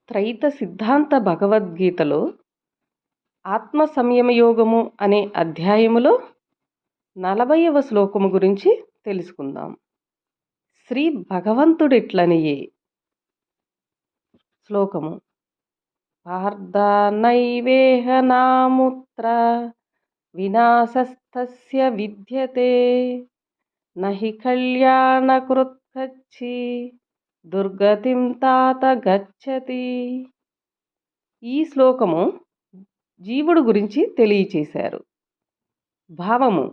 త్రైత సిద్ధాంత భగవద్గీతలో ఆత్మ సంయమ యోగము అనే అధ్యాయములో 40వ శ్లోకము గురించి తెలుసుకుందాం. శ్రీ భగవంతుడిట్లనియే. శ్లోకము: పార్థ నైవేహ నాముత్ర వినాశస్తస్య విద్యతే నహి కళ్యాణకృత్కచ్చి దుర్గతిం తాత గచ్చతి. ఈ శ్లోకము జీవుడు గురించి తెలియచేశారు. భావము: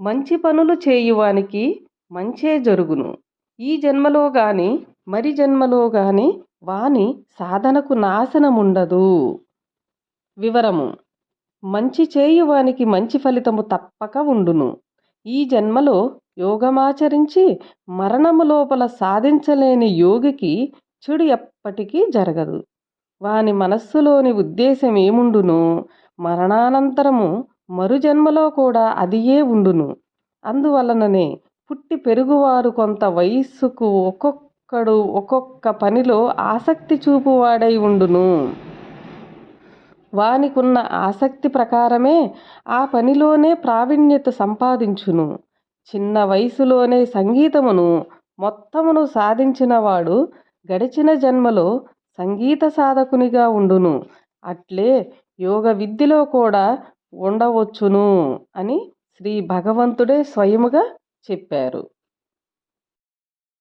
మంచి పనులు చేయువానికి మంచే జరుగును. ఈ జన్మలో గాని మరి జన్మలో గాని వాని సాధనకు నాశనముండదు. వివరము: మంచి చేయువానికి మంచి ఫలితము తప్పక ఉండును. ఈ జన్మలో యోగమాచరించి మరణము లోపల సాధించలేని యోగికి చెడు ఎప్పటికీ జరగదు. వాని మనస్సులోని ఉద్దేశం ఏముండునో మరణానంతరము మరు జన్మలో కూడా అదియే ఉండును. అందువలననే పుట్టి పెరుగువారు కొంత వయస్సుకు ఒక్కొక్కడు ఒక్కొక్క పనిలో ఆసక్తి చూపువాడై ఉండును. వానికున్న ఆసక్తి ప్రకారమే ఆ పనిలోనే ప్రావీణ్యత సంపాదించును. చిన్న వయసులోనే సంగీతమును మొత్తమును సాధించినవాడు గడిచిన జన్మలో సంగీత సాధకునిగా ఉండును. అట్లే యోగ విద్యలో కూడా ఉండవచ్చును అని శ్రీ భగవంతుడే స్వయముగా చెప్పారు.